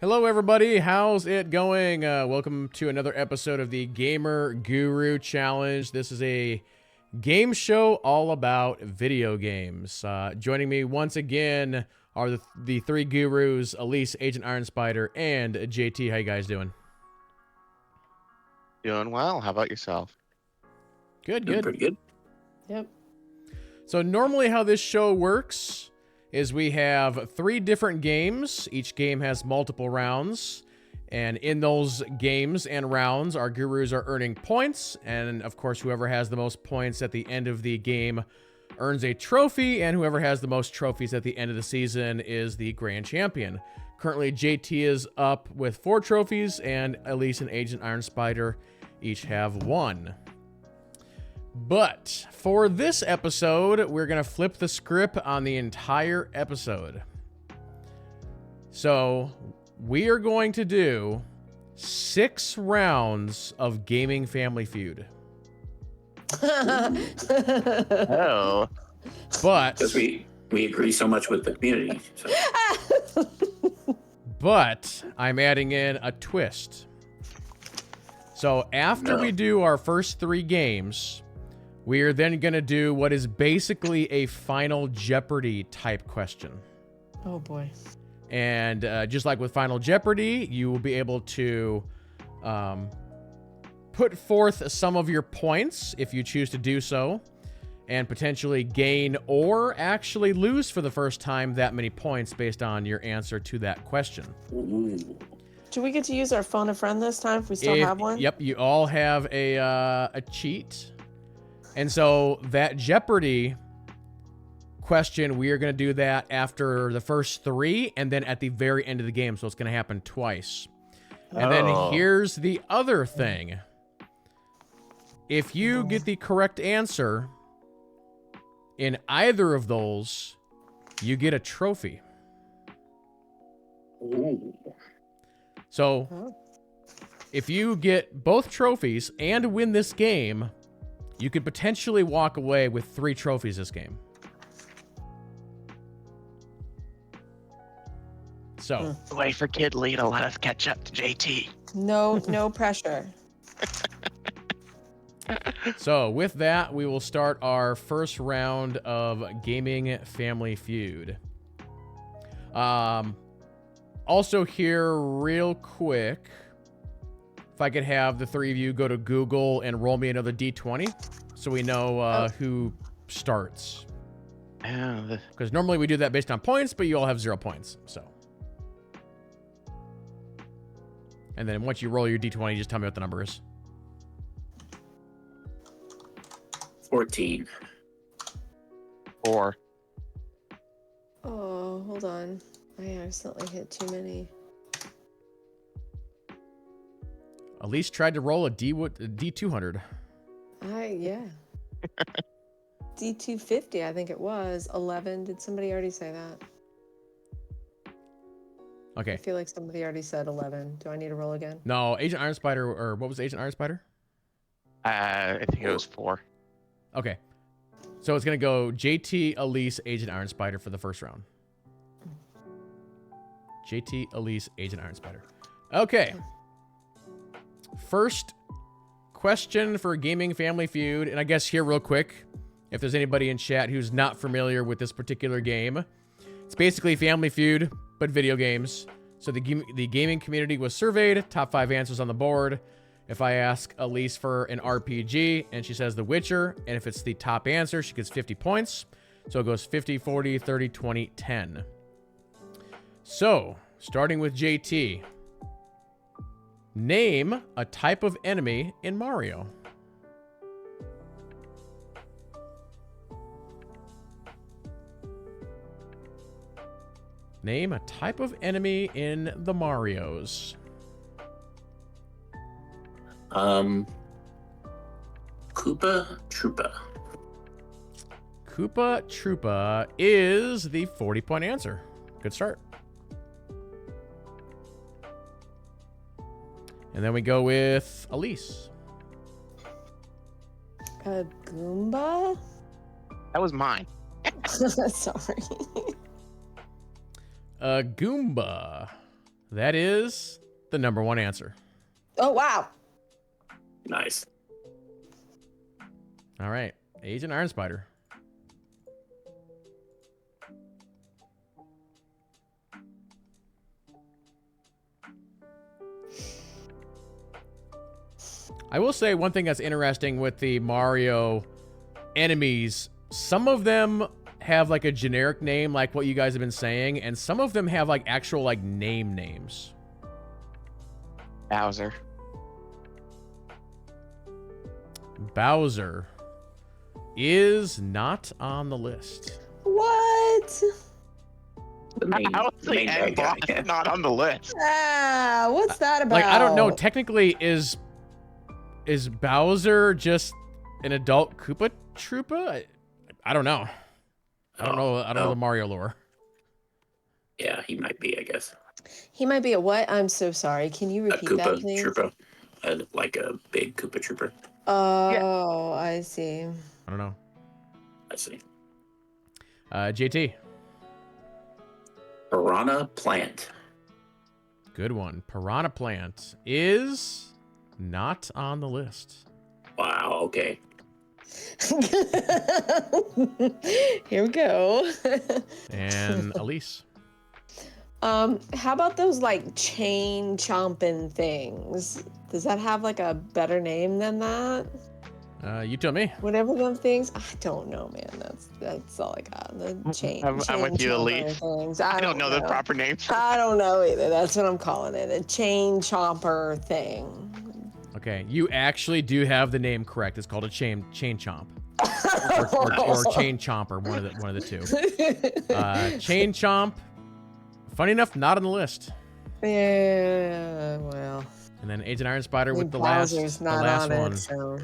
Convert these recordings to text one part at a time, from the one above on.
Hello, everybody. How's it going? Welcome to another episode of the Gamer Guru Challenge. This is a game show all about video games. Joining me once again are the three gurus, Elise, Agent Iron Spider, and JT. How you guys doing? Doing well. How about yourself? Good, Doing good. pretty good. Yep. So normally how this show works is we have 3 different games. Each game has multiple rounds. And in those games and rounds, our gurus are earning points. And of course, whoever has the most points at the end of the game earns a trophy. And whoever has the most trophies at the end of the season is the grand champion. Currently, JT is up with 4 trophies, and Elise and Agent Iron Spider each have 1. But for this episode, we're going to flip the script on the entire episode. So we are going to do 6 rounds of Gaming Family Feud. Oh. But Because we agree so much with the community. So. But I'm adding in a twist. So after we do our first 3 games, we are then going to do what is basically a Final Jeopardy type question. Oh boy. And just like with Final Jeopardy, you will be able to put forth some of your points if you choose to do so, and potentially gain or actually lose for the first time that many points based on your answer to that question. Ooh. Do we get to use our phone a friend this time if we still have one? Yep, you all have a cheat. And so that Jeopardy question, we are going to do that after the first 3 and then at the very end of the game. So it's going to happen twice. And then here's the other thing. If you get the correct answer in either of those, you get a trophy. Ooh. So if you get both trophies and win this game, you could potentially walk away with 3 trophies this game. So, Wait for Kid Lee to let us catch up to JT. No pressure. so with that, we will start our first round of Gaming Family Feud. Also here, real quick, if I could have the 3 of you go to Google and roll me another D20 so we know who starts. Yeah, Because normally we do that based on points, but you all have 0 points. So, and then once you roll your D20, just tell me what the number is. 14. 4. Oh, hold on. I accidentally hit too many. Elise tried to roll a D200. Yeah. D250, I think it was. 11. Did somebody already say that? Okay. I feel like somebody already said 11. Do I need to roll again? No, Agent Iron Spider, or what was Agent Iron Spider? I think it was 4. Okay. So it's going to go JT, Elise, Agent Iron Spider for the first round. JT, Elise, Agent Iron Spider. Okay. First question for Gaming Family Feud. And I guess here real quick, if there's anybody in chat who's not familiar with this particular game, it's basically Family Feud, but video games. So the gaming community was surveyed, top 5 answers on the board. If I ask Elise for an RPG and she says The Witcher, and if it's the top answer, she gets 50 points. So it goes 50, 40, 30, 20, 10. So, starting with JT. Name a type of enemy in Mario. Name a type of enemy in the Marios. Koopa Troopa. Koopa Troopa is the 40-point answer. Good start. And then we go with Elise. A Goomba? That was mine. Sorry. A Goomba. That is the number one answer. Oh, wow. Nice. All right. Agent Iron Spider. I will say one thing that's interesting with the Mario enemies, some of them have like a generic name like what you guys have been saying, and some of them have like actual like names. Bowser. Bowser is not on the list. What? The main, How is the the main end bad guy. boss Yeah. not on the list? Ah, what's that about? Like, I don't know. Technically, is Bowser just an adult Koopa Troopa? I don't know. I don't know. I don't know the Mario lore. Yeah, he might be, I guess. He might be a what? I'm so sorry. Can you A repeat that, Koopa please? Trooper. Like a big Koopa Trooper. Oh, I see. I don't know. I see. JT. Piranha Plant. Good one. Piranha Plant is not on the list. Wow, okay. Here we go. And Elise. How about those like chain chomping things? Does that have like a better name than that? You tell me. Whatever them things, I don't know, man. That's all I got. The chain. I'm with you, chomper Elise. Things. I don't know the proper name. I don't know either. That's what I'm calling it. A chain chomper thing. Okay, you actually do have the name correct. It's called a chain chomp, or chain chomper. One of the two. Chain chomp. Funny enough, not on the list. Yeah, well. And then Agent Iron Spider with the Bowser's not last on one. It, so.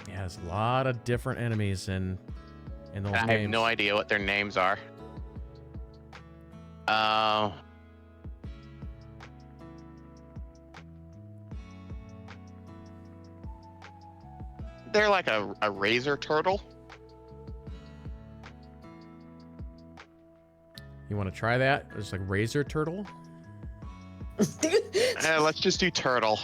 Yeah, there's a lot of different enemies in those I games. have no idea what their names are. They're like a razor turtle. You want to try that? It's like Razor Turtle. Let's just do turtle.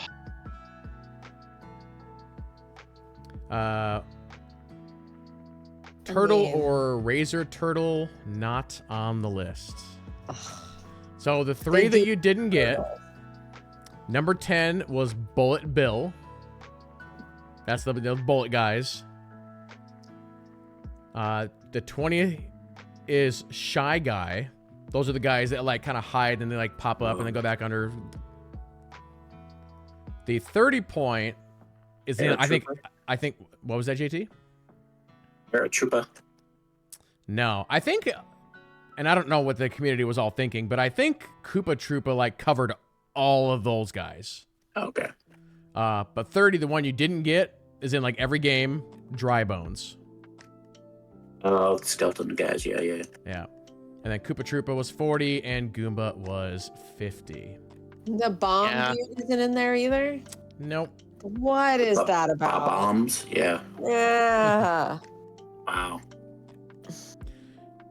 Turtle mean- or Razor Turtle, not on the list. So the three that you didn't get, number 10 was Bullet Bill. That's the bullet guys. The 20th is Shy Guy. Those are the guys that like kind of hide and they like pop up and then go back under. The 30 point is in, I think, what was that, JT? Paratroopa. No, I think, and I don't know what the community was all thinking, but I think Koopa Troopa like covered all of those guys. Okay. But 30, the one you didn't get, is in like every game, Dry Bones. Oh, skeleton guys. Yeah. Yeah. And then Koopa Troopa was 40 and Goomba was 50. The bomb Yeah. dude isn't in there either. Nope. What is that about? Bombs. Yeah. Yeah. Wow.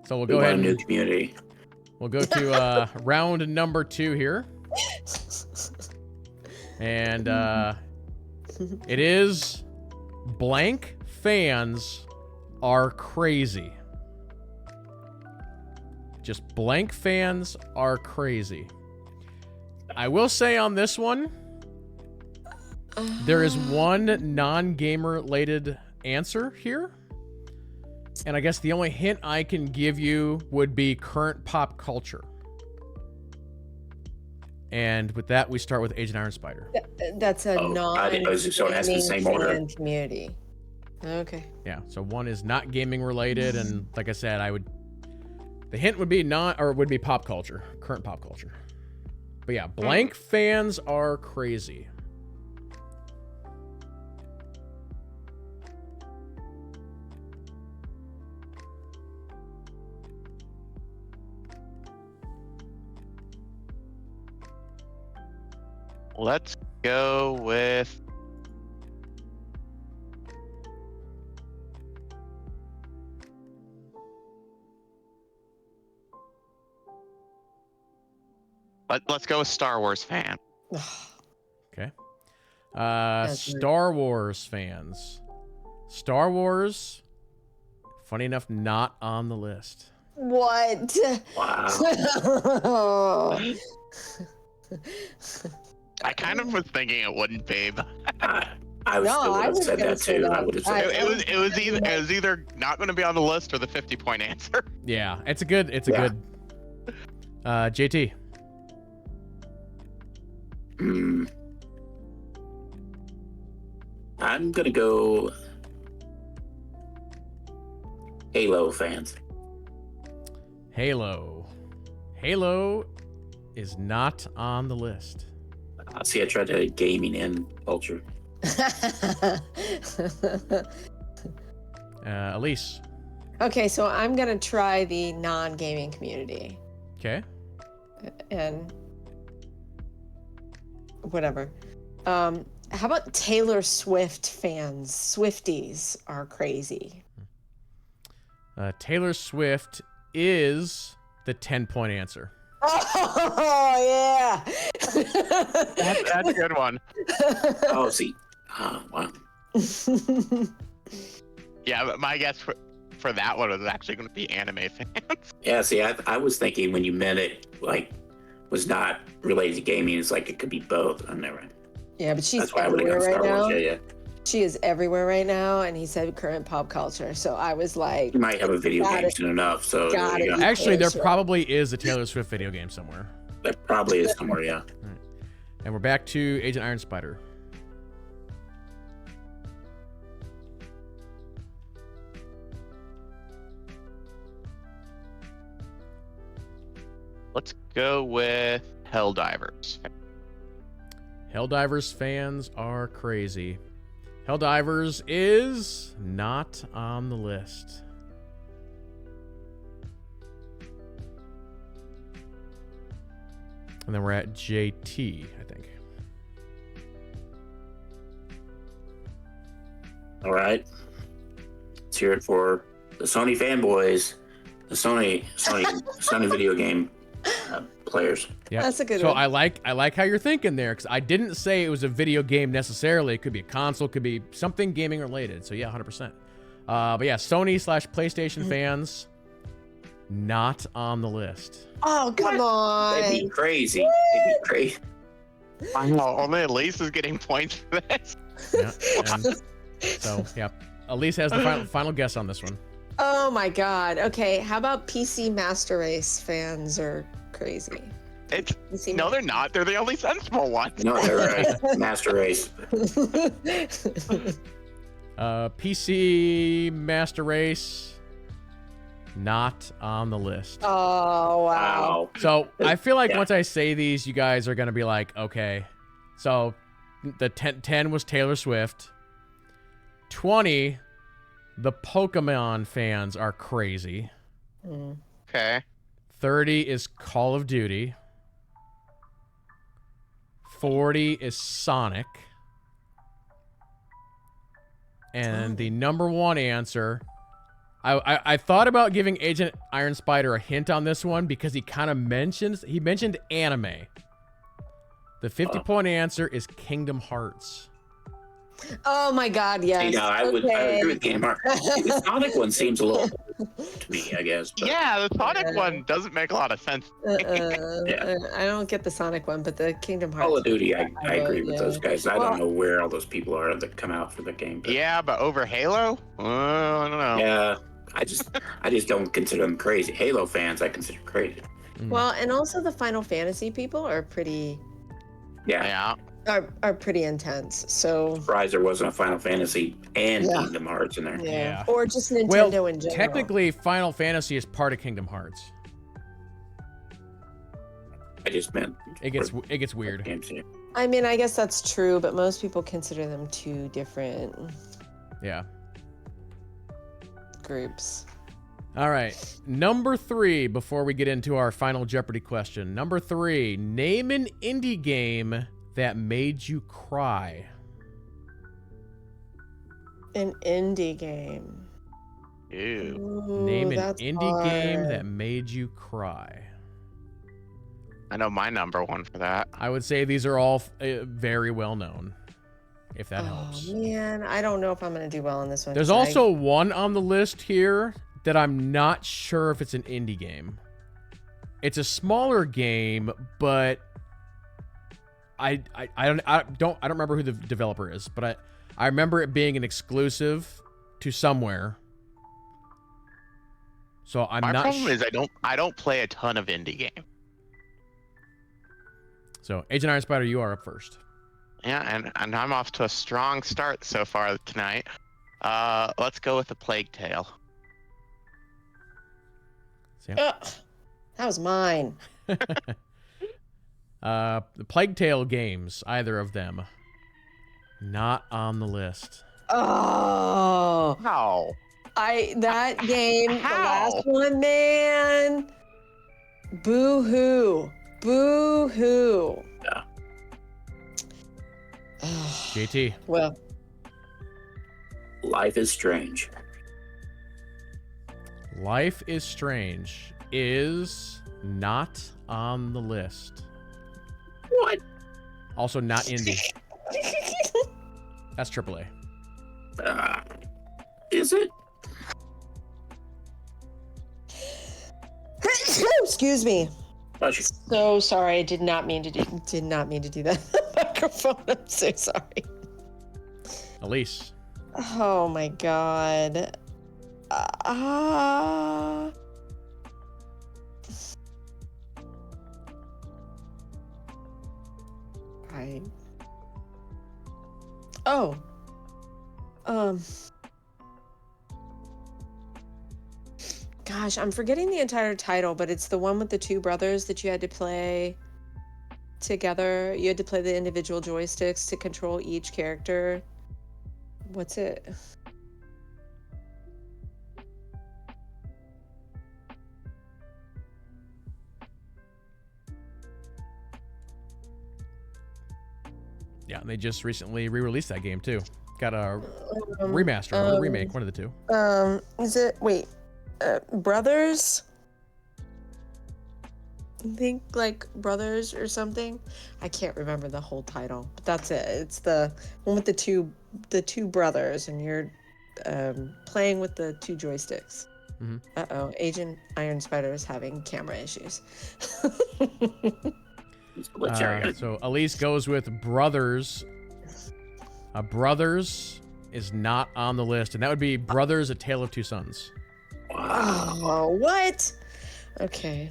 So we'll We go want ahead a new and community. we'll go to round number 2 here. And it is blank fans are crazy. Just blank fans are crazy. I will say on this one, there is one non-gamer related answer here. And I guess the only hint I can give you would be current pop culture. And with that, we start with Agent Iron Spider. That's a Oh, non. I was so it has the same order. Community. Okay. Yeah, so one is not gaming related, and like I said, the hint would be would be pop culture, current pop culture. But yeah, blank fans are crazy. Let's go with. Let's go with Star Wars fan. Okay. That's Star Wars fans. Star Wars, funny enough, not on the list. What? Wow. I kind of was thinking it wouldn't be, but I would No, still would I have was said gonna that say too. that. I would have said it was either not going to be on the list or the 50-point answer. Yeah, it's a good. Yeah. JT. I'm gonna go Halo fans. Halo. Halo is not on the list. See, I tried to gaming in culture. Elise. Okay, so I'm gonna try the non-gaming community Okay. and whatever. How about Taylor Swift fans? Swifties are crazy. Taylor Swift is the 10-point answer. Oh yeah. That's a good one. Oh, see. Wow. Yeah, but my guess for that one was actually going to be anime fans. Yeah, see, I was thinking when you meant it, like, was not related to gaming, it's like it could be both. I'm never. Yeah, but she's That's why I would have everywhere gone right Star now. Wars. Yeah. She is everywhere right now, and he said current pop culture. So I was like, You might have a video Got game it. soon enough, so Got there you it. go. Actually, there Sure. probably is a Taylor Swift video game somewhere. That probably is somewhere, yeah. And we're back to Agent Iron Spider. Let's go with Helldivers. Helldivers fans are crazy. Helldivers is not on the list. And then we're at JT, I think. All right. Let's hear it for the Sony fanboys, the Sony video game players. Yeah. That's a good so one. I like how you're thinking there, because I didn't say it was a video game necessarily. It could be a console, could be something gaming related. So yeah, 100%. But yeah, Sony/PlayStation fans, not on the list. oh come on. They'd be crazy. They'd be crazy. I know, only Elise is getting points for this. Yeah. And so yeah, Elise has the final guess on this one. Oh my god. Okay, how about PC Master Race fans are crazy? It's PC no, they're not. They're the only sensible ones. No, they're right. Master Race. PC Master Race, not on the list. Oh wow. Wow. So I feel like Yeah. once I say these, you guys are gonna be like, okay. So the 10 was Taylor Swift. 20, the Pokemon fans are crazy. Mm. Okay. 30 is Call of Duty. 40 is Sonic. And the number one answer, I thought about giving Agent Iron Spider a hint on this one because he kind of mentioned anime. The 50-point answer is Kingdom Hearts. Oh my god, yes. Hey, no, I would Okay. agree with Kmart. The Sonic one seems a little to me, I guess. But Yeah, the Sonic one doesn't make a lot of sense. Yeah. I don't get the Sonic one, but the Kingdom Hearts. Call of Duty, I agree with yeah. those guys. I Well- don't know where all those people are that come out for the game. But Yeah, but over Halo? I don't know. yeah, I just don't consider them crazy. Halo fans, I consider crazy. Well, and also the Final Fantasy people are pretty Yeah, Yeah. are pretty intense. So surprised there wasn't a Final Fantasy and Yeah. Kingdom Hearts in there. yeah. Yeah. Or just Nintendo Well, in general. technically, Final Fantasy is part of Kingdom Hearts. I just meant It gets weird. games. Yeah. I mean, I guess that's true, but most people consider them two different Yeah. groups. All right. Number 3, before we get into our final Jeopardy question. Number 3, name an indie game that made you cry. An indie game. Ew. Ooh, Name an that's indie game hard. that made you cry. I know my number one for that. I would say these are all very well known, if that Oh helps. man, I don't know if I'm gonna do well on this one. There's 'cause also one on the list here that I'm not sure if it's an indie game. It's a smaller game, but I don't remember who the developer is, but I remember it being an exclusive to somewhere. So I'm My not problem is I don't play a ton of indie games. So Agent Iron Spider, you are up first. Yeah, and I'm off to a strong start so far tonight. Let's go with the Plague Tale. Ugh, that was mine. The Plague Tale games, either of them, not on the list. Oh, How? that game, the How? last one, man. Boo hoo, boo hoo. Yeah. JT. Well, Life is Strange. Life is Strange is not on the list. What? Also not indie. That's AAA. Is it? excuse me. Oh, she- So sorry. I did not mean to do that. Microphone. I'm so sorry. Elise. Oh my god. I. Oh. Gosh, I'm forgetting the entire title, but it's the one with the two brothers that you had to play together. You had to play the individual joysticks to control each character. What's it? Yeah, they just recently re-released that game too. Got a Um, remaster or a remake, one of the two. Is it, wait, Brothers? I think like Brothers or something. I can't remember the whole title, but that's it. It's the one with the two brothers, and you're playing with the two joysticks. Mhm. Uh-oh, Agent Iron Spider is having camera issues. What's your- So Elise goes with Brothers. Brothers is not on the list, and that would be Brothers: A Tale of Two Sons. Wow. Oh, what? Okay.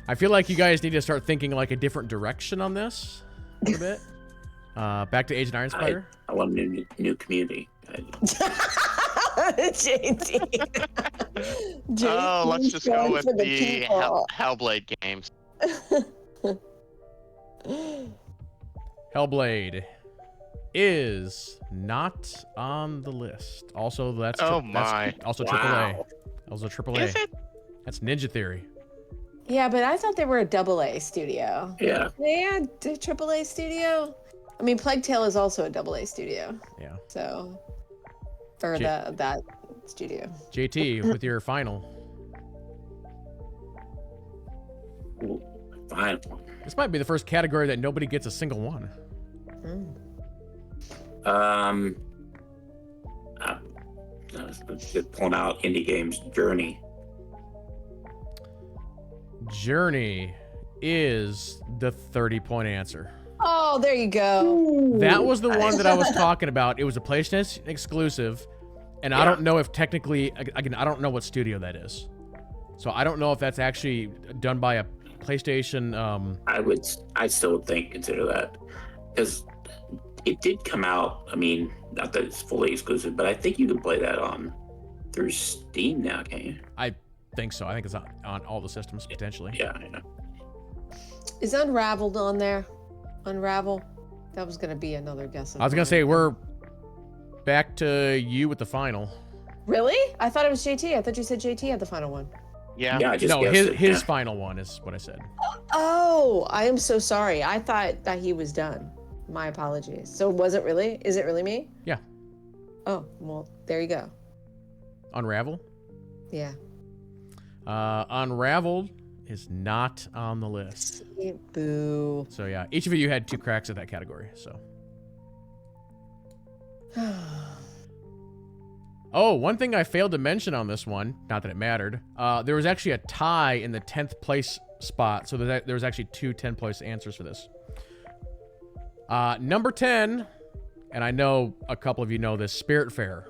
I feel like you guys need to start thinking like a different direction on this a little bit. Back to Agent Iron Spider. I want a new community. JT. Oh, let's just go going with for the people. Hellblade games. Hellblade is not on the list. Also, that's Oh my. also Wow. AAA. Also AAA. Is it? That's Ninja Theory. Yeah, but I thought they were a AA studio. Yeah. Yeah, AAA studio. I mean, Plague Tale is also a AA studio. Yeah. So, or J- that studio. JT with your final. Ooh, fine. This might be the first category that nobody gets a single one. Mm. Good pulling out indie games. Journey. Journey is the 30-point answer. Oh, there you go. That was the one that I was talking about. It was a PlayStation exclusive, and I Yeah. don't know if technically, again, I don't know what studio that is. So I don't know if that's actually done by a PlayStation. I still would consider that, because it did come out. I mean, not that it's fully exclusive, but I think you can play that through Steam now, can you? I think so. I think it's on all the systems potentially. Yeah, I know. Is Unraveled on there? Unravel? That was going to be another guess. of I was gonna mine. say we're back to you with the final. Really? I thought it was JT. I thought you said JT had the final one. Yeah. Yeah, I just No, guessed his it, his yeah. final one is what I said. Oh, I am so sorry. I thought that he was done. My apologies. So was it really? Is it really me? Yeah. Oh, well, there you go. Unravel. Yeah. Unraveled is not on the list. Boo. So yeah, each of you had 2 cracks at that category. So. Oh, one thing I failed to mention on this one, not that it mattered, there was actually a tie in the 10th place spot, so there was actually 2 10th-place answers for this. Number 10, and I know a couple of you know this, Spiritfarer.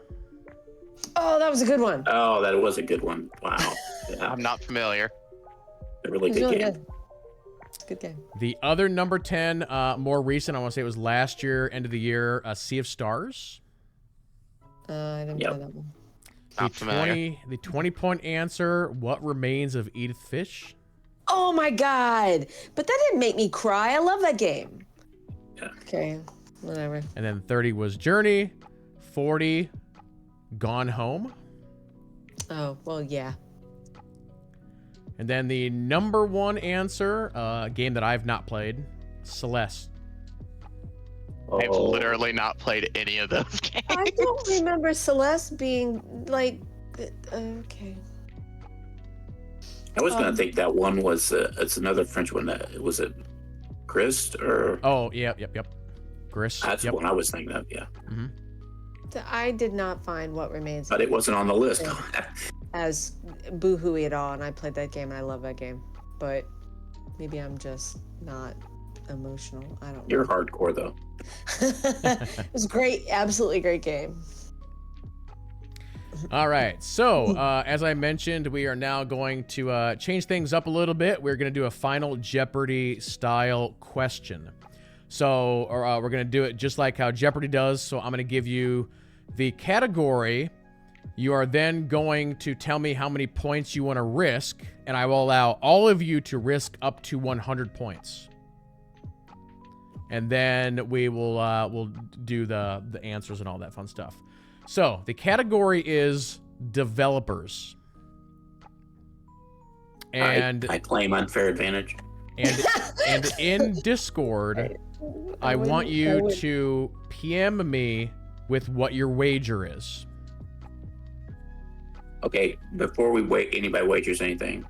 Oh, that was a good one. Oh, that was a good one. Wow. Yeah, I'm not familiar. a really It was good really game. good. Good game. The other number 10, more recent, I want to say it was last year, end of the year, Sea of Stars. I didn't Yep. play that one. Not familiar. The 20-point answer, What Remains of Edith Finch? Oh my god! But that didn't make me cry. I love that game. Yeah. Okay, whatever. And then 30 was Journey. 40, Gone Home. Oh, well, yeah. And then the number 1 answer, a game that I've not played, Celeste. I've Oh, literally not played any of those games. I don't remember Celeste being like. Okay. I was gonna think that one was it's another French one. Was it Grist or? Oh, yep. Grist. That's Yep. the one I was thinking of. Yeah, I did not find What Remains but it wasn't on the list. as boohooey at all, and I played that game and I love that game. But maybe I'm just not emotional. I don't know. You're hardcore though. It was great, absolutely great game. All right. So, as I mentioned, we are now going to change things up a little bit. We're going to do a final Jeopardy style question. So, we're going to do it just like how Jeopardy does. So, I'm going to give you the category. You are then going to tell me how many points you want to risk, and I will allow all of you to risk up to 100 points. And then we will we'll do the answers and all that fun stuff. So, the category is developers. And I claim unfair advantage. and in Discord, I want you to PM me with what your wager is. Okay, before we wait, anybody wagers anything,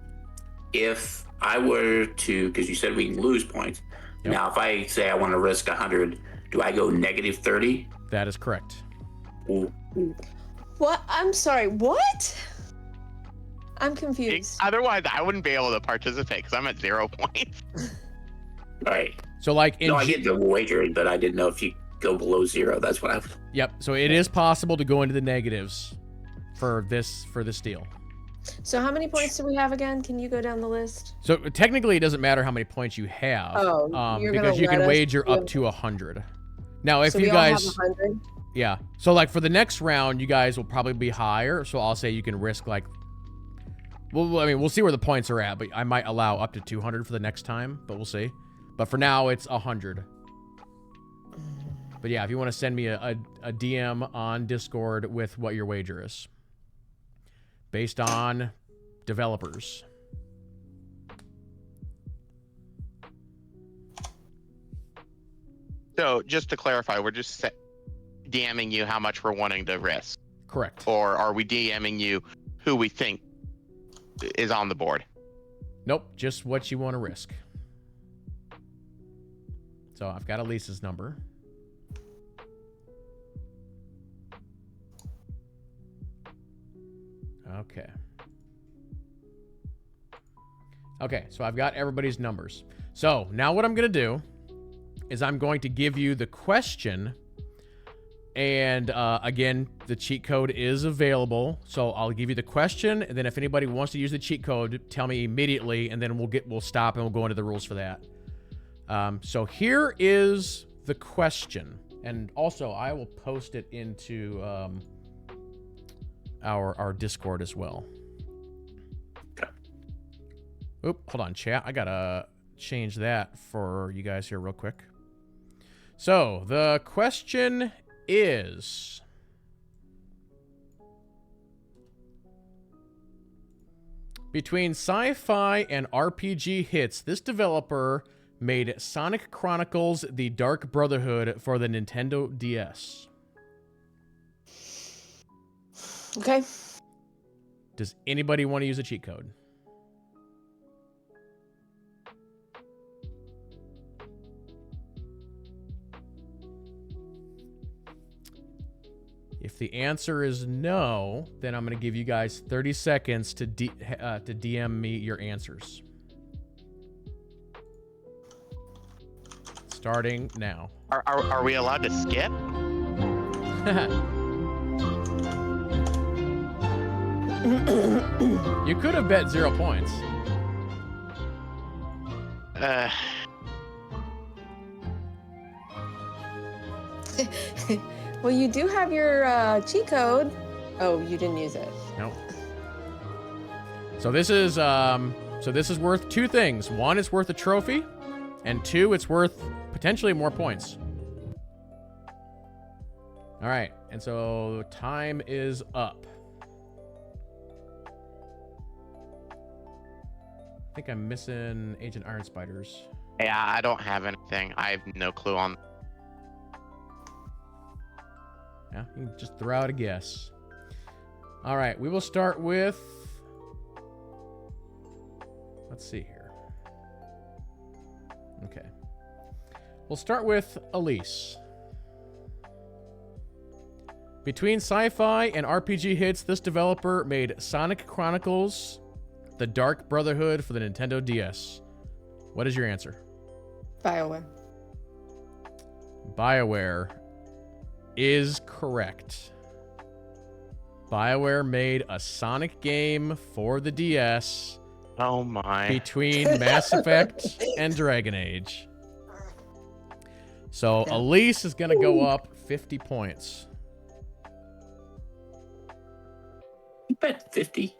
if I were to, because you said we can lose points. Yep. Now, if I say I want to risk 100, do I go negative 30? That is correct. Ooh. What? I'm sorry, what? I'm confused. Otherwise, I wouldn't be able to participate because I'm at 0 points. All right. So, like, No, I get the wagering, but I didn't know if you go below 0. That's what I was. Yep. So it is possible to go into the negatives for this deal. So how many points do we have again? Can you go down the list? So technically, it doesn't matter how many points you have, Oh, you're because gonna you can let us wager do up it. to 100. Now, if So you we all have guys, 100? yeah. So like for the next round, you guys will probably be higher. So I'll say you can risk like, well, I mean, we'll see where the points are at, but I might allow up to 200 for the next time, but we'll see. But for now, it's 100. But yeah, if you want to send me a DM on Discord with what your wager is, based on developers. So just to clarify, we're just DMing you how much we're wanting to risk, Correct. or are we DMing you who we think is on the board? Nope, just what you want to risk. So I've got Elisa's number. Okay. Okay, so I've got everybody's numbers. So now what I'm going to do is I'm going to give you the question. And again, the cheat code is available. So I'll give you the question, and then if anybody wants to use the cheat code, tell me immediately, and then we'll stop and we'll go into the rules for that. So here is the question, and also I will post it into our Discord as well. Okay. Oop, hold on, chat. I gotta change that for you guys here real quick. So the question is, Between sci-fi and RPG hits, this developer made Sonic Chronicles: The Dark Brotherhood for the Nintendo DS. Okay. Does anybody want to use a cheat code? If the answer is no, then I'm going to give you guys 30 seconds to DM me your answers. Starting now. Are we allowed to skip? You could have bet 0 points. Well, you do have your cheat code. Oh, you didn't use it. Nope. So this is worth 2 things. 1, it's worth a trophy, and 2, it's worth potentially more points. All right, and so time is up. I think I'm missing Agent Iron Spiders. Yeah, I don't have anything. I have no clue on. Yeah, you can just throw out a guess. All right, we will start with. Let's see here. Okay. We'll start with Elise. Between sci-fi and RPG hits, this developer made Sonic Chronicles: The Dark Brotherhood for the Nintendo DS. What is your answer? BioWare. BioWare is correct. BioWare made a Sonic game for the DS Oh my. between Mass Effect and Dragon Age. So Yeah. Elise is going to go up 50 points. You bet 50.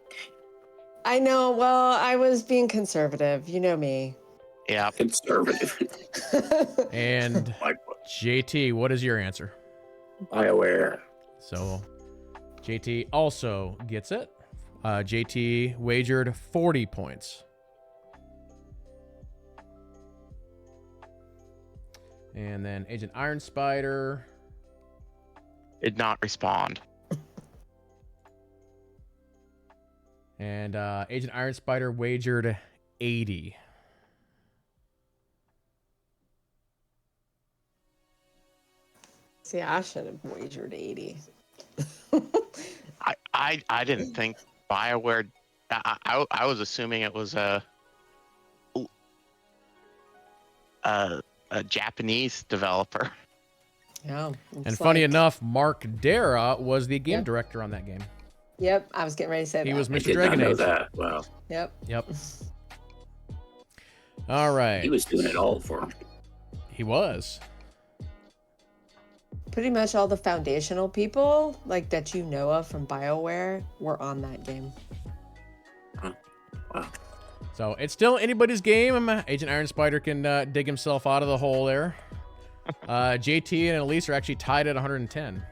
I know. Well, I was being conservative. You know me. Yeah. Conservative. And Like JT, what is your answer? BioWare. So JT also gets it. JT wagered 40 points. And then Agent Iron Spider. Did not respond. And Agent Iron Spider wagered 80. See, I should have wagered 80. I didn't think BioWare. I was assuming it was a Japanese developer. Yeah. And funny enough, Mark Dara was the game Yep. director on that game. Yep, I was getting ready to say He that. was I Mr. did Dragon not know Age. that. Wow. Yep. Yep. All right. He was doing it all for him. He was. Pretty much all the foundational people, like that you know of from BioWare, were on that game. Wow. So it's still anybody's game. Agent Iron Spider can dig himself out of the hole there. JT and Elise are actually tied at 110.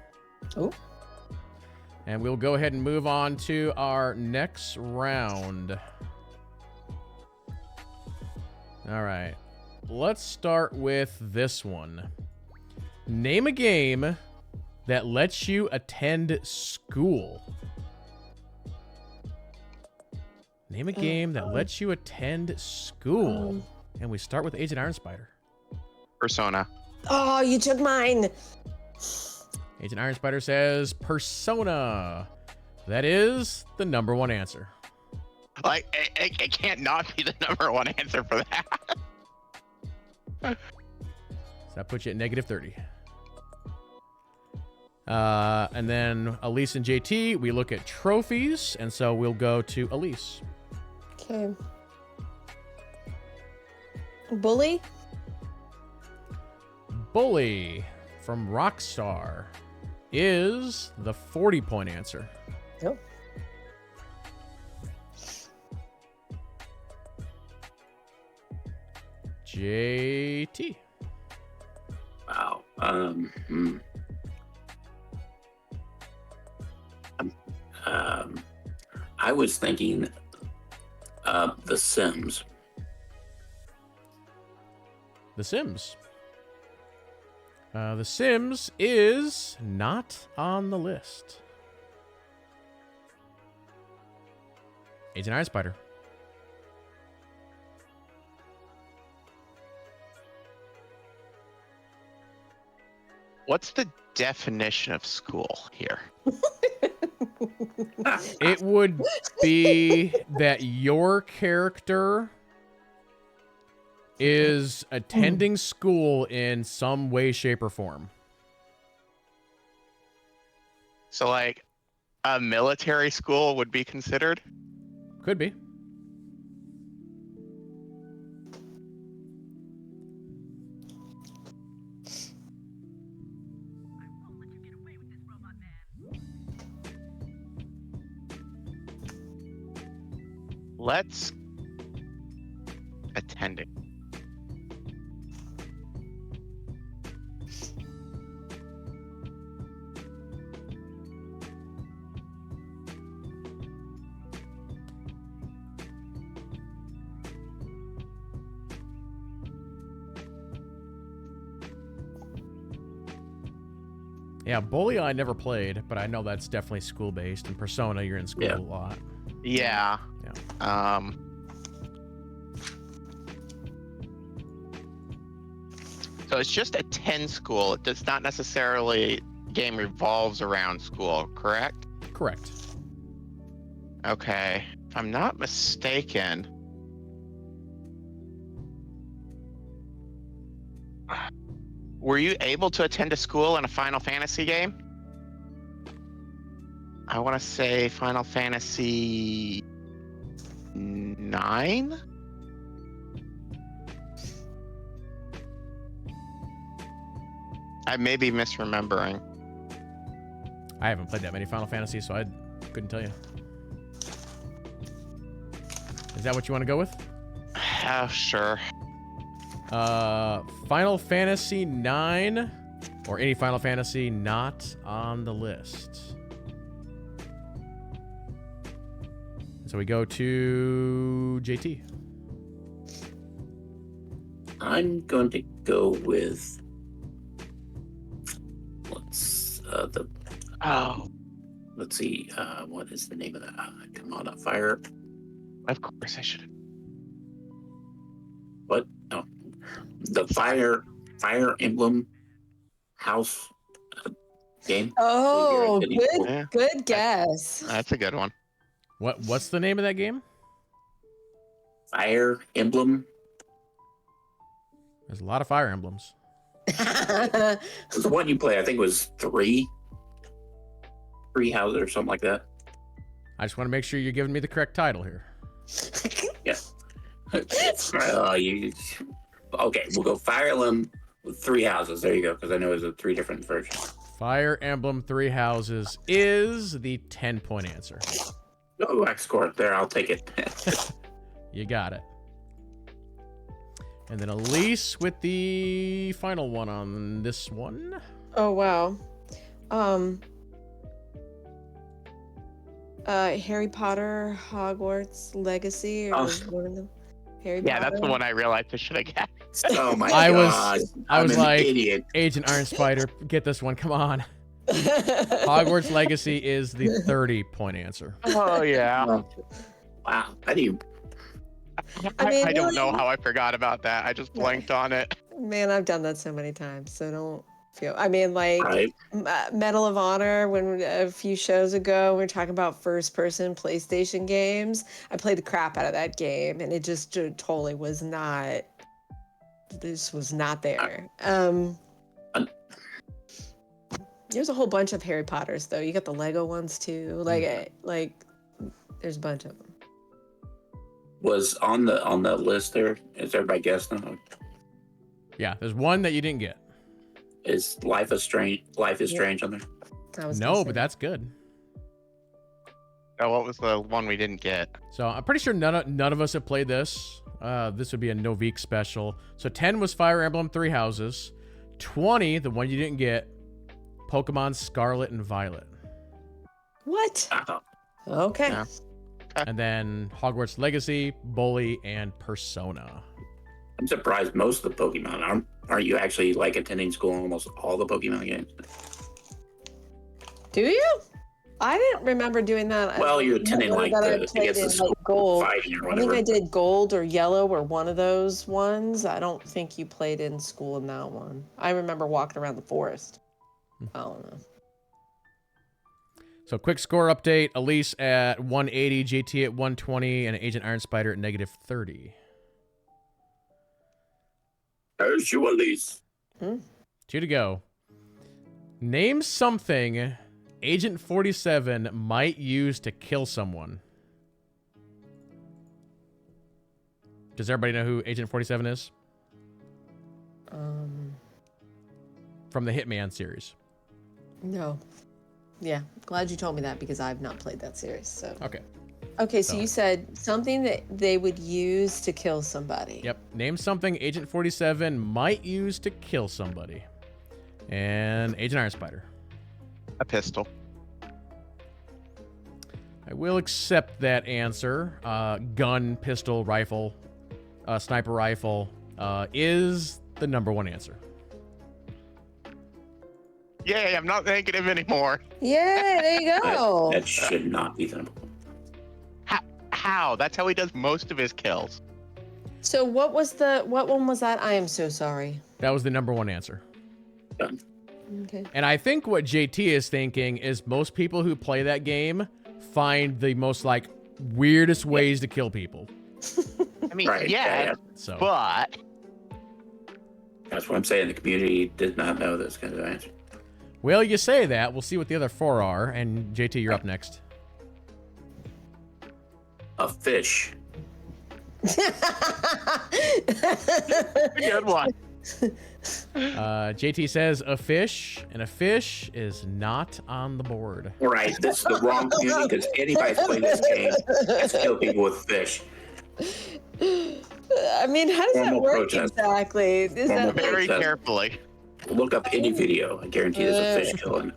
Oh. And we'll go ahead and move on to our next round. All right. Let's start with this one. Name a game that lets you attend school. Name a game that lets you attend school. And we start with Agent Iron Spider. Persona. Oh, you took mine. Agent Iron Spider says Persona. That is the number 1 answer. Like it can't not be the number 1 answer for that. So that puts you at negative 30. And then Elise and JT, we look at trophies, and so we'll go to Elise. Okay. Bully? Bully from Rockstar is the 40-point answer. Nope. JT. Wow. I was thinking The Sims. The Sims. The Sims is not on the list. Agent Iron Spider. What's the definition of school here? It would be that your character is attending school in some way, shape, or form. So, like, a military school would be considered? Could be. Let's attending. Yeah, Bully I never played, but I know that's definitely school-based. And Persona, you're in school Yeah. a lot. Yeah. Yeah. So it's just a 10 school. It does not necessarily game revolves around school, correct? Correct. Okay. If I'm not mistaken. Were you able to attend a school in a Final Fantasy game? I want to say Final Fantasy 9? I may be misremembering. I haven't played that many Final Fantasy, so I couldn't tell you. Is that what you want to go with? Sure. Final Fantasy 9 or any Final Fantasy not on the list. So we go to JT. I'm going to go with let's see, what is the name of that? Come on, Fire. Of course I should. What? No, the Fire Emblem House game. Oh, Yeah. good guess. That's a good one. What's the name of that game? Fire Emblem. There's a lot of Fire Emblems. The one you play, I think, was three houses or something like that. I just want to make sure you're giving me the correct title here. Yeah. Okay, we'll go Fire Emblem with 3 houses. There you go, because I know there's 3 different versions. Fire Emblem Three Houses is the 10-point answer. Oh, I scored there. I'll take it. You got it. And then Elise with the final one on this one. Oh wow. Harry Potter Hogwarts Legacy, or Oh. one of them. Harry Yeah, Potter. that's the one I realized I should have guessed. Oh my I was- god! I was I'm an like- idiot. Agent Iron Spider, get this one. Come on. Hogwarts Legacy is the 30-point answer. Oh, yeah. Wow, I didn't. I mean, I don't really- know how I forgot about that. I just blanked on it. Man, I've done that so many times, so don't feel. I mean, like Right? Medal of Honor, when a few shows ago we were talking about first-person PlayStation games. I played the crap out of that game, and it just totally was not. This was not there. There's a whole bunch of Harry Potters though. You got the Lego ones too. Like there's a bunch of them. Was on the list there. Is everybody guessing? Yeah, there's one that you didn't get. Is Life is Strange on there? I was No, gonna but say. that's good. Oh, what was the one we didn't get? So I'm pretty sure none of us have played this. This would be a Novik special. So 10 was Fire Emblem Three Houses. 20, the one you didn't get, Pokemon Scarlet and Violet. What? Oh, Okay. Yeah. And then Hogwarts Legacy, Bully, and Persona. I'm surprised most of the Pokemon aren't you actually like attending school in almost all the Pokemon games? Do you? I didn't remember doing that. Well, you're attending like that I the played against the in, school like, gold. fighting or I think whatever. I did gold or yellow or one of those ones. I don't think you played in school in that one. I remember walking around the forest. I don't know. So quick score update. Elise at 180, JT at 120, and Agent Iron Spider at negative 30. There's you, Elise. 2 to go. Name something Agent 47 might use to kill someone. Does everybody know who Agent 47 is? From the Hitman series. No. Yeah, glad you told me that because I've not played that series. So. Okay. Okay, so you said something that they would use to kill somebody. Yep. Name something Agent 47 might use to kill somebody. And Agent Iron Spider. A pistol. I will accept that answer. Gun, pistol, rifle, sniper rifle is the number one answer. Yay, I'm not negative anymore. Yeah, there you go. That should not be the number one. How? That's how he does most of his kills. So what one was that? I am so sorry. That was the number one answer. Done. Okay. And I think what JT is thinking is most people who play that game find the most like weirdest ways to kill people. I mean, Right, yeah, yeah. So but That's what I'm saying. The community did not know this kind of answer. well, you say that. We'll see what the other four are. And JT, you're up next. A fish. good one. JT says a fish, and a fish is not on the board. Right, this is the wrong community because anybody's playing this game has to kill people with fish. I mean, how does that Formal work protest. exactly? Is Formal that like, Very Protest. carefully. Look up any video. I guarantee there's a fish killing.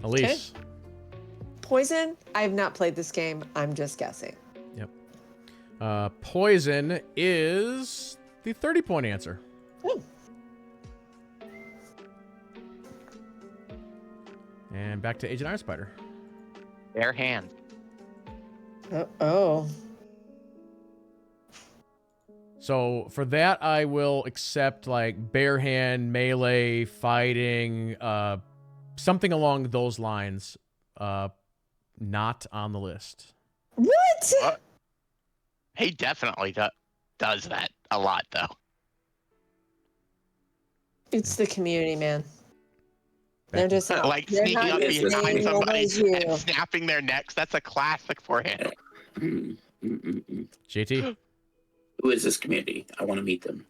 Elise. poison? I have not played this game. I'm just guessing. Yep. Poison is the 30-point answer. Oh. And back to Agent Iron Spider. Bare hands. Oh. So for that, I will accept like bare hand, melee, fighting, something along those lines. Not on the list. What? He definitely does that a lot, though. It's the community, man. They're just not, Like they're sneaking not up as behind vain somebody as you. and snapping their necks. That's a classic for him. JT. Who is this community? I want to meet them.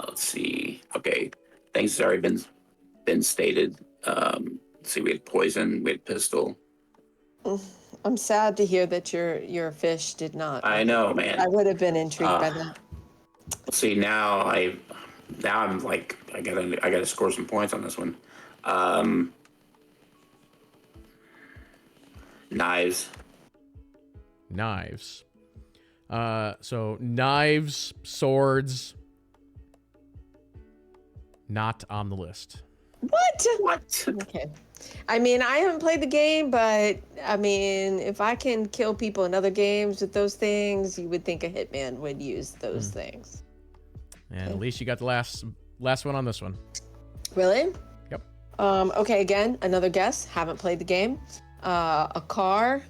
Let's see. Okay, things has already been stated. Let's see. We had poison. We had pistol. I'm sad to hear that your fish did not. I know, man. I would have been intrigued by that. Let's see. Now I'm like I gotta score some points on this one. Knives. Knives. So knives, swords, not on the list. What? Okay. I mean, I haven't played the game, but I mean, if I can kill people in other games with those things, you would think a hitman would use those things. And at least you got the last one on this one. Really? Yep. Okay, again, another guess. Haven't played the game. A car.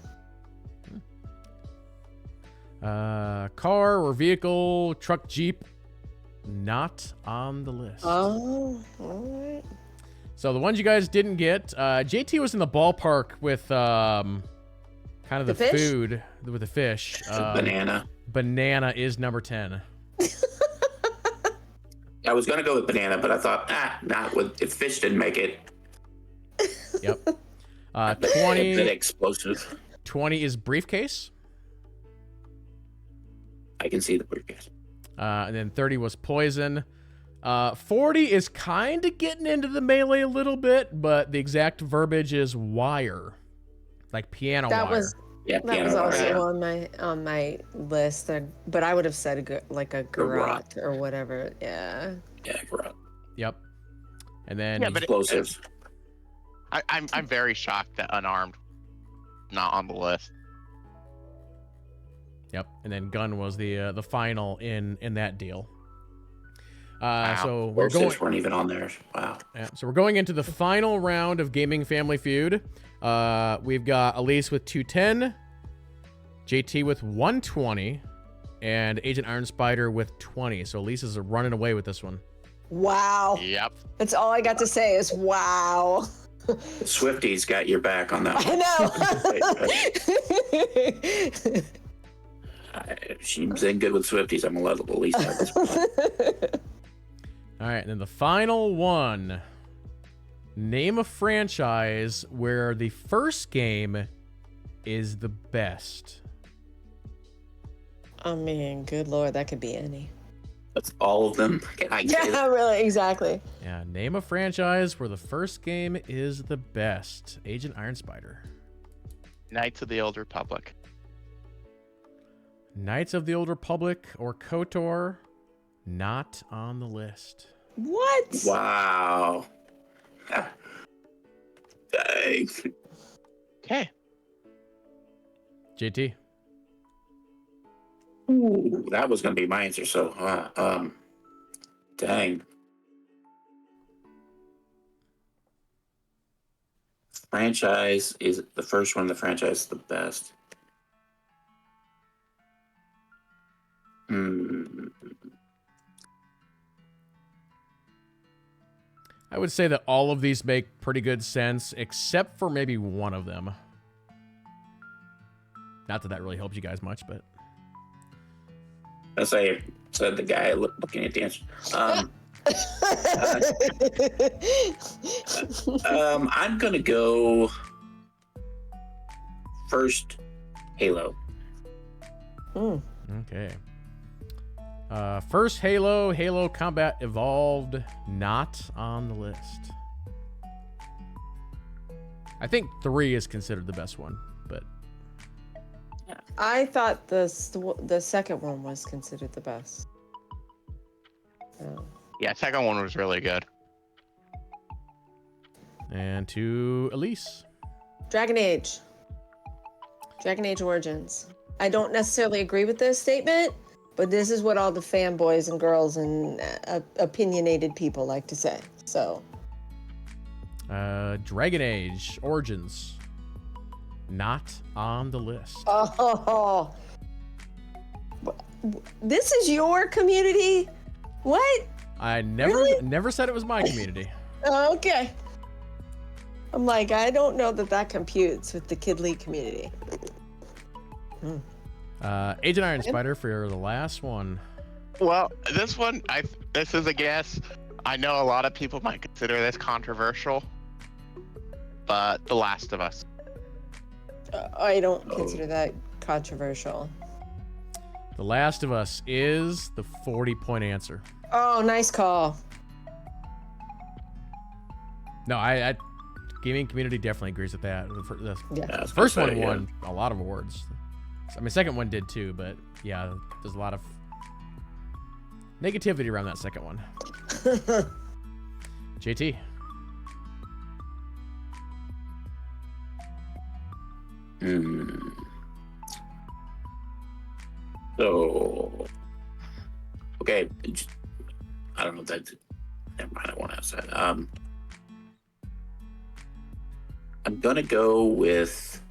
Car or vehicle, truck, jeep, not on the list. Oh, all right. So the ones you guys didn't get, JT was in the ballpark with kind of the The fish? food with the fish. Banana. Banana is number 10. I was gonna go with banana, but I thought, not with if fish didn't make it. Yep. A bit 20 explosive. is briefcase. I can see the briefcase. And then 30 was poison. 40 is kind of getting into the melee a little bit, but the exact verbiage is wire, like piano That wire. was Yeah, that piano was wire, also yeah. on my list. But I would have said like a Garrote. garrote or whatever. Yeah. Yeah, correct. Yep. And then Yeah, but Explosives. I'm very shocked that unarmed not on the list. yep. And then gun was the final in that deal. Wow. So we're going. Explosives weren't even on there. Wow. Yeah, so we're going into the final round of Gaming Family Feud. We've got Elise with 210, JT with 120, and Agent Iron Spider with 20. So Elise is running away with this one. Wow. Yep. That's all I got to say is wow. The Swifties got your back on that I one. know. She's in good with Swifties. I'm gonna let Elise have this one. All right, and then the final one. Name a franchise where the first game is the best. I mean, good lord, that could be any. That's all of them. I get it. Yeah, really, exactly. Yeah, name a franchise where the first game is the best. Agent Iron Spider. Knights of the Old Republic. Knights of the Old Republic or KOTOR, not on the list. What? Wow. Dang. Okay. JT. Ooh, that was gonna be my answer. So, dang. Franchise is the first one. The franchise is the best. Hmm. I would say that all of these make pretty good sense, except for maybe one of them. Not that that really helps you guys much, but... I say, said the guy looking at the answer. I'm gonna go first. Halo. Okay. First Halo, Halo Combat Evolved, not on the list. I think 3 is considered the best one, but... I thought the second one was considered the best. Oh. Yeah, second one was really good. And to Elise. Dragon Age. Dragon Age Origins. I don't necessarily agree with this statement, but this is what all the fanboys and girls and opinionated people like to say. So. Dragon Age Origins, not on the list. Oh. This is your community? What? I never said it was my community. Okay. I'm like, I don't know that computes with the Kid League community. Agent Iron Spider for the last one. Well, this one, this is a guess. I know a lot of people might consider this controversial, but The Last of Us. I don't consider that controversial. The Last of Us is the 40-point answer. Oh, nice call. No, I gaming community definitely agrees with that. The Yeah, first one won a lot of awards. I mean, second one did too, but yeah, there's a lot of negativity around that second one. JT. So, okay, I don't know if that's. Never mind, I won't ask that. I'm gonna go with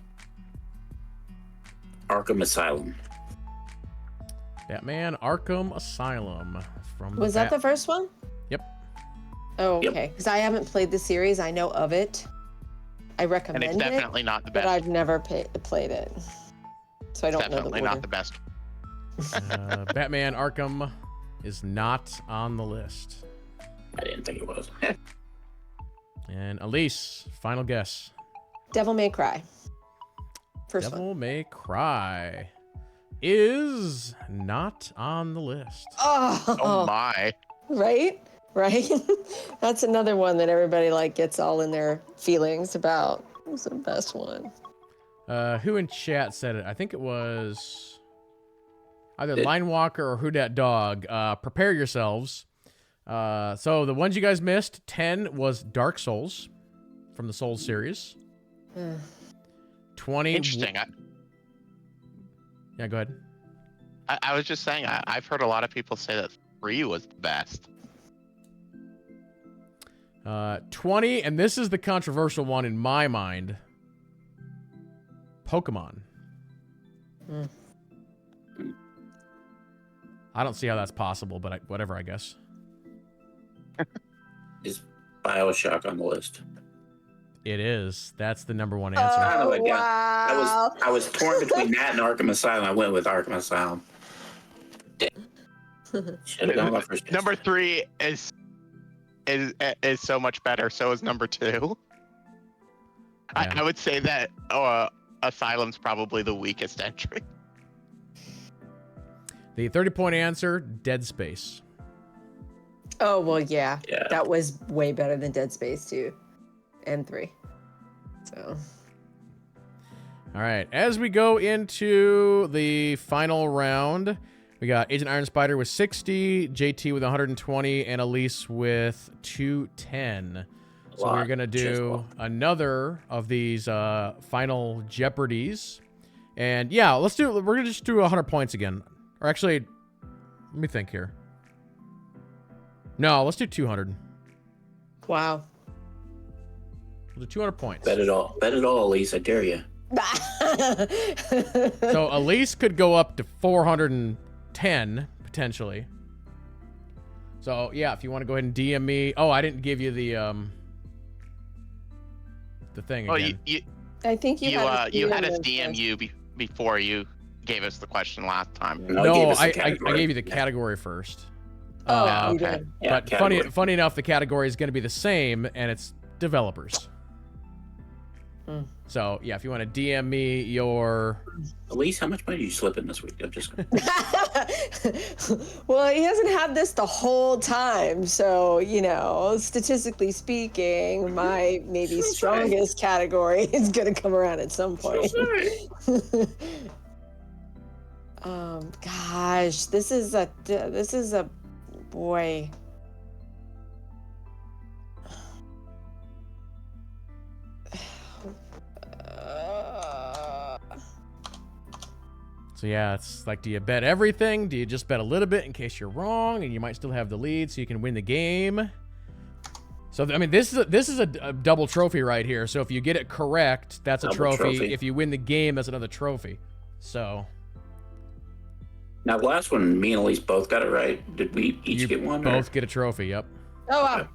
Arkham Asylum. Batman Arkham Asylum from Was that the first one? Yep. Oh, Yep. okay. Because I haven't played the series. I know of it. I And recommend it's it, definitely not the but best. I've never played it. So I don't know the Definitely order. not the best. Batman Arkham is not on the list. I didn't think it was. And Elise, final guess. Devil May Cry. First one. Devil May Cry is not on the list. Oh Oh, my. right? right? That's another one that everybody like gets all in their feelings about. Who's the best one? Who in chat said it? I think it was either It- Linewalker or Who Dat Dog. Prepare yourselves. So the ones you guys missed, 10 was Dark Souls from the Souls series. 20. Interesting. Yeah, go ahead. I was just saying, I've heard a lot of people say that 3 was the best. 20, and this is the controversial one in my mind. Pokemon. I don't see how that's possible, but whatever, I guess. Is BioShock on the list? It is. That's the number one answer. Oh, again. wow. I was torn between that and Arkham Asylum. I went with Arkham Asylum. Should have gone with my first guess. Number 3 is so much better. So is number 2. Yeah. I would say that Asylum's probably the weakest entry. The 30-point answer, Dead Space. Oh, well, yeah. Yeah. That was way better than Dead Space 2 and 3. So, All right. As we go into the final round, we got Agent Iron Spider with 60, JT with 120, and Elise with 210. So we're going to do another of these final Jeopardies. And yeah, we're going to just do 100 points again. Or actually, let me think here. No, let's do 200. wow. We'll do 200 points. Bet it all. Bet it all, Elise. I dare you. So Elise could go up to 410 potentially. So yeah, if you want to go ahead and DM me. Oh, I didn't give you the thing Well, again. I think you had us DM you before you gave us the question last time. No, No, gave us the I category. gave you the category first. Oh, Yeah, you okay. did. Yeah, But category. funny enough, the category is going to be the same, and it's developers. Hmm. So yeah, if you want to DM me your Elise, how much money did you slip in this week? I'm just. Well, he hasn't had this the whole time, so statistically speaking, my maybe So strongest category is gonna come around at some point. Gosh, this is a boy. So yeah, it's like, do you bet everything? Do you just bet a little bit in case you're wrong, and you might still have the lead, so you can win the game? So I mean, this is a double trophy right here. So if you get it correct, that's a Double trophy. If you win the game, that's another trophy. So Now, the last one, me and Elise both got it right. Did we each you get one? both get a trophy. Yep. Oh wow, Okay.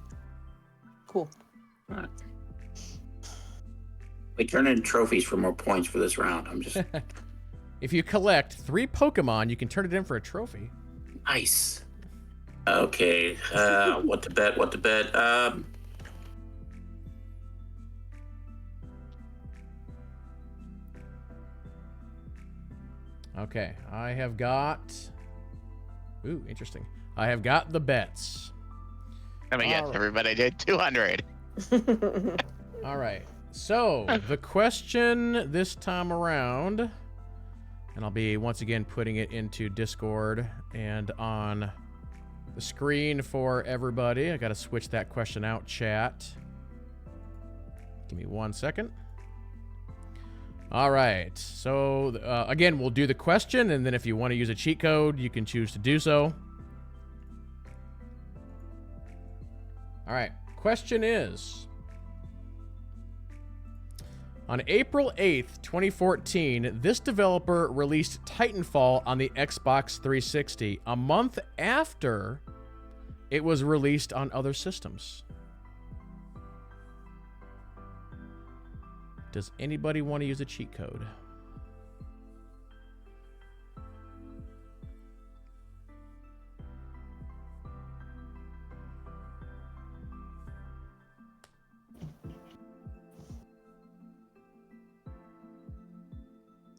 cool. We turn in trophies for more points for this round. I'm just If you collect 3 Pokemon, you can turn it in for a trophy. nice. Okay, what to bet? What to bet? Okay, I have got. Ooh, interesting. I have got the bets. I mean, yes, Alright. everybody did 200. All right. So the question this time around, and I'll be once again putting it into Discord and on the screen for everybody. I got to switch that question out, chat. Give me 1 second. All right. So again, we'll do the question, and then if you want to use a cheat code, you can choose to do so. All right. Question is, on April 8th, 2014, this developer released Titanfall on the Xbox 360, a month after it was released on other systems. Does anybody want to use a cheat code?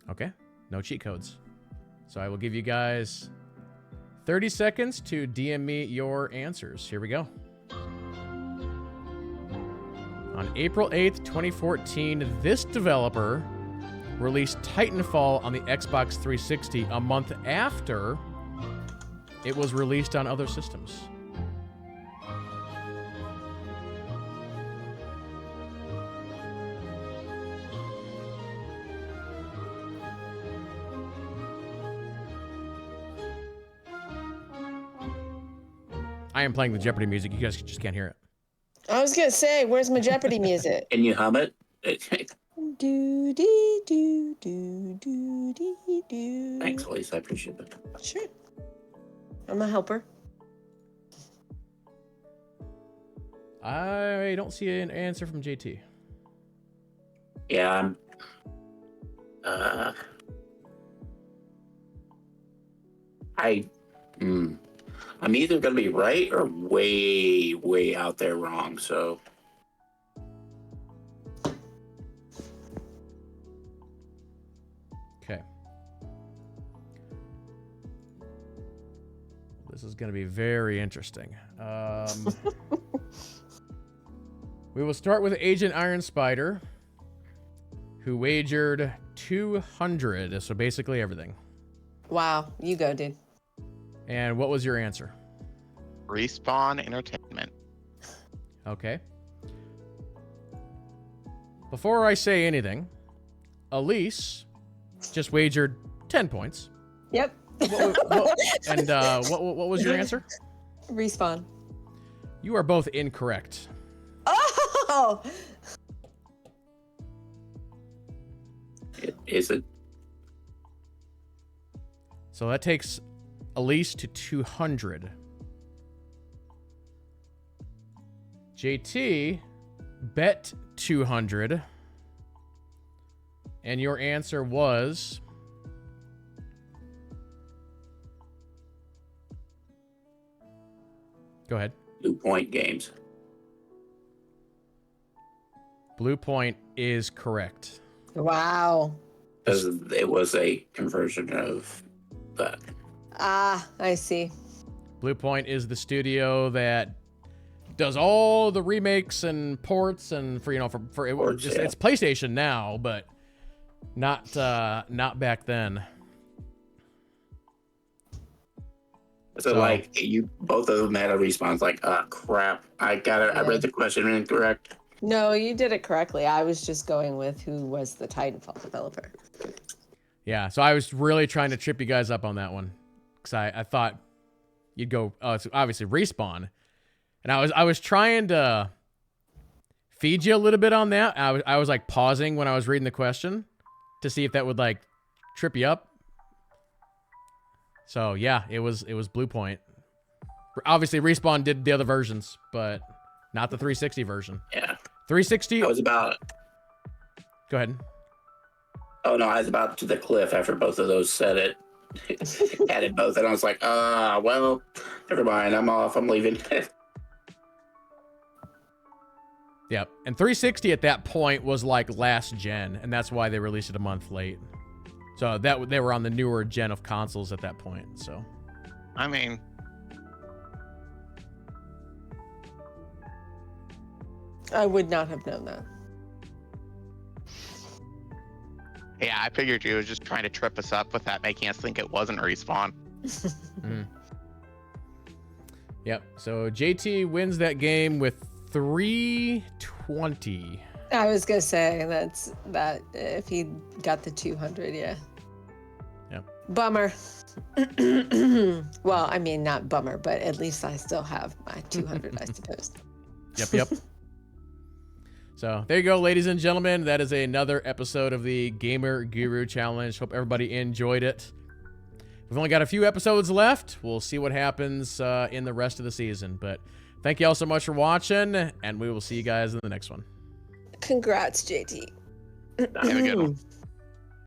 Okay, no cheat codes. So I will give you guys 30 seconds to DM me your answers. Here we go. On April 8th, 2014, this developer released Titanfall on the Xbox 360 a month after it was released on other systems. I am playing the Jeopardy music. You guys just can't hear it. I was gonna say, where's my Jeopardy music? Can you hum it? Do dee do do do dee do. Thanks, Elise. I appreciate it. Sure. I'm a helper. I don't see an answer from JT. Yeah, I'm either gonna be right or way, way out there wrong. So Okay. This is going to be very interesting. We will start with Agent Iron Spider, who wagered 200, so basically everything. Wow, you go, dude. And what was your answer? Respawn Entertainment. Okay. Before I say anything, Elise just wagered 10 points. Yep. What was your answer? Respawn. You are both incorrect. Oh! is it? So that takes Elise to 200. JT bet 200. And your answer was... Go ahead. Blue Point Games. Blue Point is correct. Wow. Because it was a conversion of that. Ah, I see. Blue Point is the studio that does all the remakes and ports and for Ports, yeah. It's PlayStation now, but not back then. So like you both of them had a response like, crap, I read the question incorrect. No, you did it correctly. I was just going with who was the Titanfall developer. Yeah, so I was really trying to trip you guys up on that one. Because I thought you'd go, it's obviously Respawn. And I was trying to feed you a little bit on that. I was like pausing when I was reading the question to see if that would like trip you up. So yeah, it was Blue Point. Obviously, Respawn did the other versions, but not the 360 version. Yeah. 360. I was about. Go ahead. Oh no, I was about to the cliff after both of those said it. Had it both, and I was like, well, never mind. I'm off. I'm leaving. Yep. And 360 at that point was like last gen, and that's why they released it a month late. So they were on the newer gen of consoles at that point. So, I mean, I would not have known that. yeah, I figured you was just trying to trip us up with that, making us think it wasn't Respawn. Yep. So JT wins that game with 320. I was gonna say that if he got the 200, yeah. Yep. Bummer. Well, I mean, not bummer, but at least I still have my 200, I suppose. Yep. So there you go, ladies and gentlemen. That is another episode of the Gamer Guru Challenge. Hope everybody enjoyed it. We've only got a few episodes left. We'll see what happens in the rest of the season. But thank you all so much for watching, and we will see you guys in the next one. Congrats, JT. Have a good one.